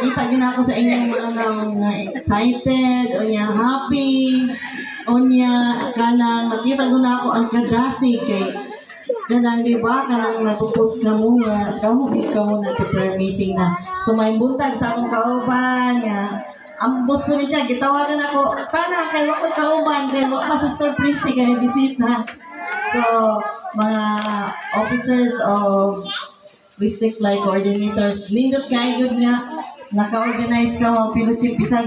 kita gina ako sa inyong mga excited, o niya happy, o niya kanang makita ko na ako ang kadasig kay kanang diba kanang napupost na mo nga ikaw na prayer meeting na so may buntag sa akong kauban nga ang boss ko niya gitawagan ako tana kay wako kauban kay wako pa sa surprise kay bisita so mga officers of district like coordinators nindot kay good nga naka-organize ka mga fellowship bisag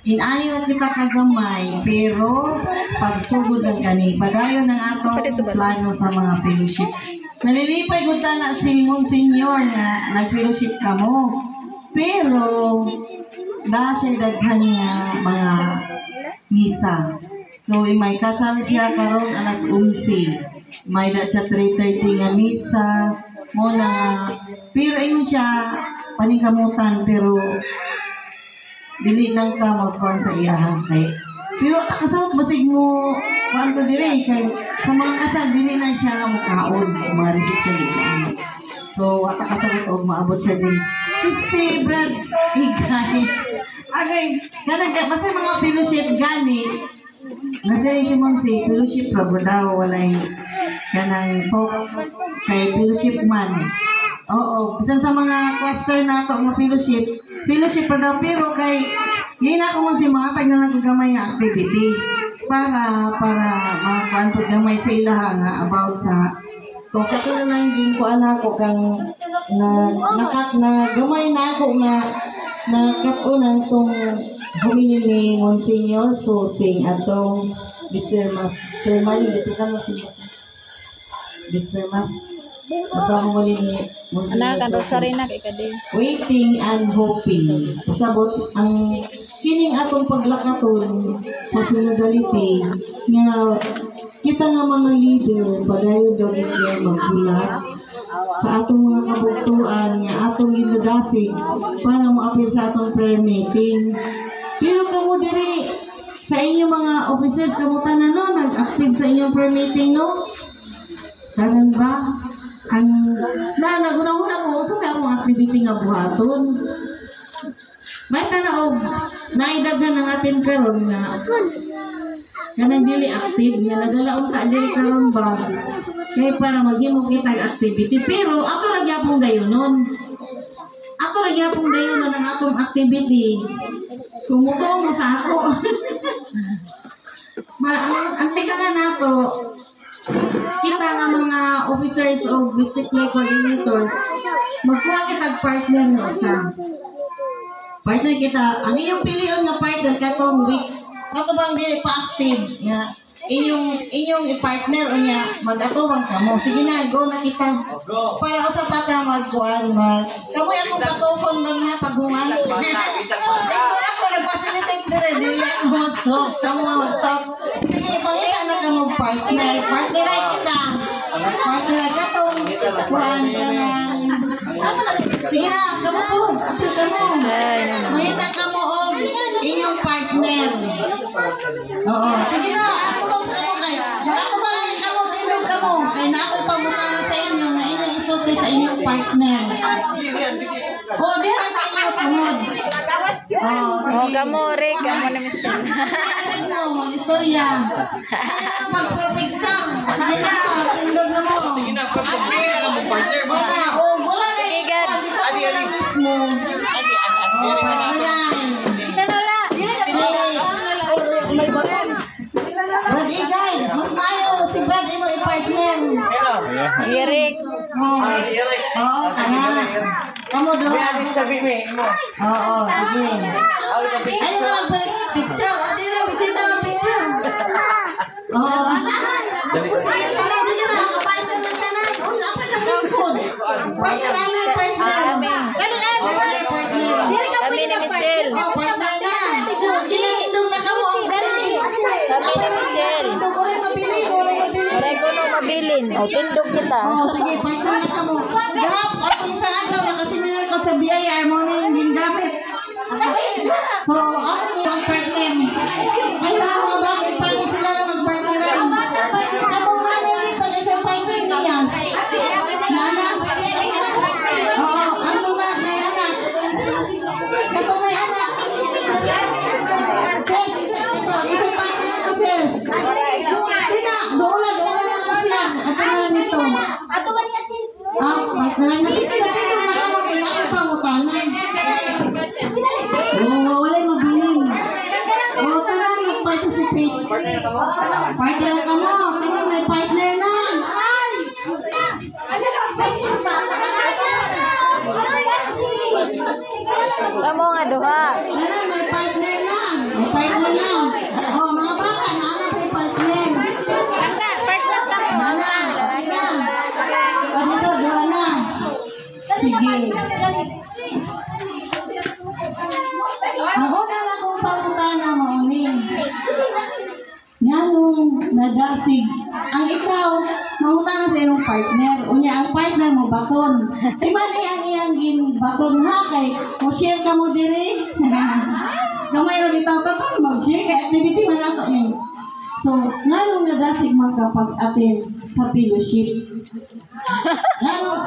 inaani na kita kagamay pero pagsugod ng kani padayon ng atong plano sa mga fellowship nalilipay gud na si Monsignor na nag-fellowship ka mo pero na siya daghan nga mga misa so may kasal siya karon alas 11 may da siya 3:30 nga misa mo na pero ingon siya paningkamutan pero dili lang ta magkuhan sa iyahan kay pero kasal basig mo kuan ko dili kay sa mga kasal dili na siya makaon sa mga reception siya so ata kasal og maabot siya din si Brad Igay agay kanang basta mga fellowship gani nasiri si Monsi fellowship ra daw walay kanang folk kay fellowship man oo bisan sa mga cluster nato nga fellowship pa daw pero kay yun ako man si mga tag na naggamay nga activity para makakuan po gamay sa ilaha nga about sa kung katulad lang din ko anak ko kang na gamay na ako nga nakatunan tong humili ni Monsignor Susing atong Bispermas ito ka mo si Bispermas atong humili ni Monsignor Susing waiting and hoping pasabot ang kining atong paglakaton sa sinodality nga kita nga mga leader padayon daw kita magbulat sa atong mga kabuktuan nga atong ginadasig para mo-appeal sa atong prayer meeting. Pero kamo diri sa inyong mga officers kamo tanan no nag-active sa inyong prayer meeting no? Kanan ba? Ang naguna-una ko sa akong activity nga buhaton. May tanaog naidaghan ng atin karon na kanang dili active nga nagalaon ta dili karon ba kay para maghimo kita activity pero ako ra gyapon dayonon ang atong activity kumuto mo sa ako ang tika nga nato kita nga mga officers of district coordinators magkuha kita partner na isa partner kita ang iyong piliyon nga partner katong week ako bang dili pa active nga inyong i-partner o niya mag-atubang ka mo sige na go na kita para usap pata magkuhan kamoy akong patupon lang nga paghungan ako nagpasilitate dire dili ako mag-talk kamo mag-talk sige ipangita na ka mo partner ay kita partner katong kuhan ka ng sige na kamo mahita ka mo og inyong partner oo sige na kay na ako pamutana sa inyo nga inyong isulti sa inyong partner. O, di ba sa inyo tungod? O, gamore, gamo na Michelle. Ano mo, istorya. Pag-perfect-cham. Sige na, tindog na mo. Sige na, perfect mo partner mo. O, wala na Igad. Dito ko lang mismo. May bagan. Brad Igay, mas mayo si Brad mo i-partner. Eric. Oo, kaya. Kamu doon. Oo, sige. Ayun na mag-picture. Adi na, bisita mag-picture. Oo. Sige, tara, sige na. Kapartner lang ka na. Oo, dapat nag-record. Partner lang na, partner. Kami ni Michelle. Oo, partner na. Sige, indong na ka mo. Kami ni Michelle. Indong ko rin mabili. Oray ko no mabilin. O, tindog kita. Oo, sige, partner na ka mo. Gahap, ako yung sa agaw, nakasimilar ko sa BI Harmony, hindi gamit. So, ako yung partner. Ay, mga bakit, partner sila na mag-partneran. Atong nanay dito, kasi partner niya. Nana? Oo, atong nanay, anak. Partner ka mo. Kaya may partner na. Kamu nga duha. Kaya may partner na. May partner na. Oh, mga bata, naanap may partner. Dito, duha na. Sige. Ako na lang kung pangutana mo, Uning. Nganong nadasig. Ang ikaw, mangutana sa iyong partner. Unya, ang partner mo, baton. Di ba ni ang iyang baton ha? Kay, mo-share ka mo diri. Gamay rin itaw, tatang mag-share. Kaya activity man nato niyo. So, nganong nadasig man kapag atin sa fellowship? Nganong,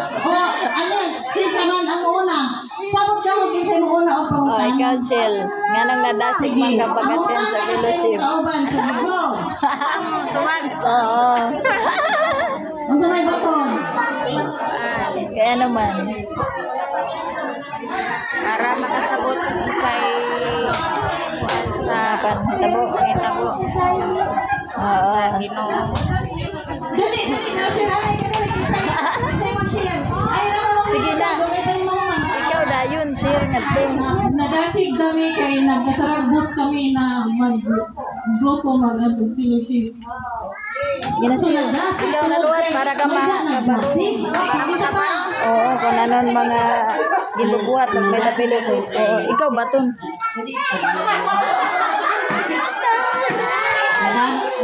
ano, kinsa man ang una. Sabot ka mo, kinsa mo una o Oh, pangutana. ikaw, Shell. Nga nang nadasig man kapag attend sa fellowship. Kauban, sige, go. Oo. Ang sa may baton. Kaya naman. Para makasabot sa Tabo. tabo Oo. Ginoo. Dali, na sinanay ka na nag-isay mo share. Ay, Sige na. Dugay pa yung mga man. Ikaw dayon, share nga to. Nadasig kami kay nagkasaragbot kami na mag-grupo mag-fellowship. Sige na, share. Ikaw na luwat para ka makabaro. Para makabaro. Oo, kung ano mga gibubuhat ng may fellowship. Oo, ikaw baton.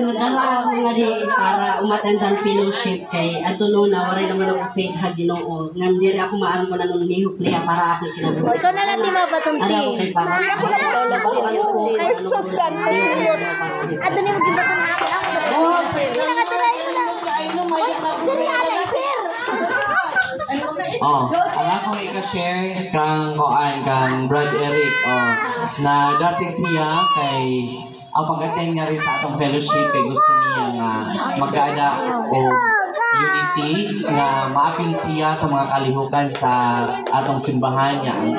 Nagdala ako nga di para umatendan fellowship kay ato noon na waray naman ako faith ha Ginoo. Nandiri ako maalam ko na nung lihok niya para ako kinabuhi. Ikaw na lang di ba baton ti? Ano ako kay para. Ikaw lang si Ato ni mo gibaton na ako. Oh, ang akong i-share kang koan kang Brad Eric na dasig siya kay ang pag-attend niya rin sa atong fellowship kay gusto niya nga mag-ada o unity nga maapil siya sa mga kalihukan sa atong simbahan niya. Ang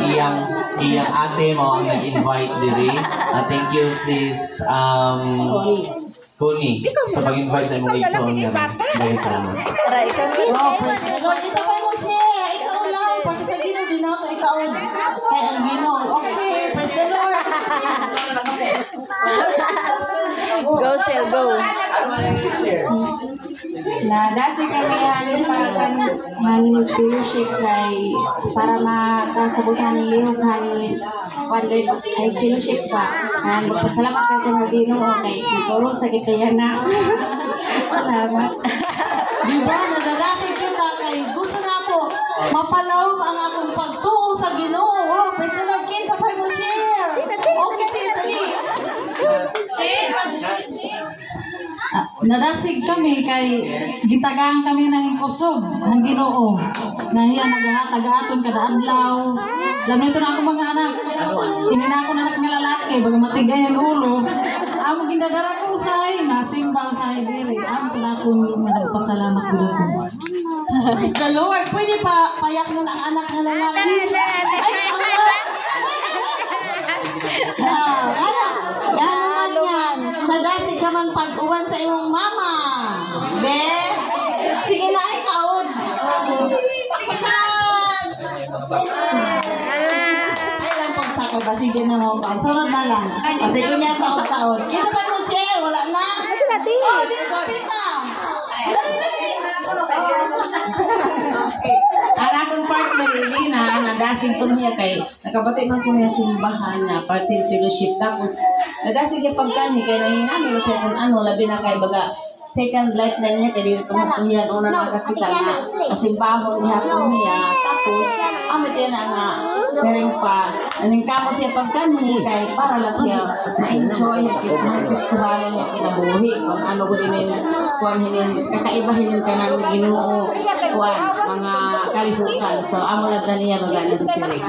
iyang ate mo ang nag-invite diri. Thank you sis Connie sa pag-invite sa imong igsoon niya. Dahil salamat. Tara, ikaw Oh, praise the Lord. Isa pa mo share. Ikaw lang. Pati sa Ginoo, di na ako ikaw. Kaya ang Ginoo. Okay, praise the Lord. Go, Shell, go. Nadasig kami hanin para kan fellowship kay para makasabutan ni lihok hanin wonder ay fellowship pa. Salamat ka sa Ginoo kay nagturo sa kita na. Salamat. Di ba, nadadasig kita kay gusto na ako mapalawom ang akong pagtuo sa Ginoo. Oh, praise the Lord. Kinsa pa mo share. Okay, sis, dali. Nadasig kami kay gitagaan kami ng kusog ng Ginoo. Na hiya nagahatag-aton kada adlaw. Lalo ito na ako mga anak. Hindi na ako anak nga lalaki, baga matigay ang ulo. Amo ginadara ko usahay, nasimba usahay diri. Amo ito na akong nagpasalamat ko dito. Praise the Lord. Pwede pa payak na ang anak na lalaki. Ay, yan naman yan. Nadasig ka man pag-uwan sa iyong mama. Be? Sige na, ikaw. Ay lang pag saka ba? Sige na mo. Sunod na lang. Kasi kunya taon-taon. Kita pa mo share. Wala na. Oh, di ko pita. Ang akong partner, Elena, nadasig ko niya kay nakabati man ko niya simbahan na party fellowship. Tapos, nadasig niya pagkani kay nahinami sa kung ano, labi na kay baga second life na niya, kaya dito mo niya una nakakita na kasimbahon niya po niya. Tapos, amit yan na nga, sharing pa, naningkamot niya pagkani kay para lang siya ma-enjoy ang gustuhan niya kinabuhi. Kung ano ko din kakaibahin ka ng Ginoo, kuwan, mga kalihukan. So, amo na niya magana sa sirig.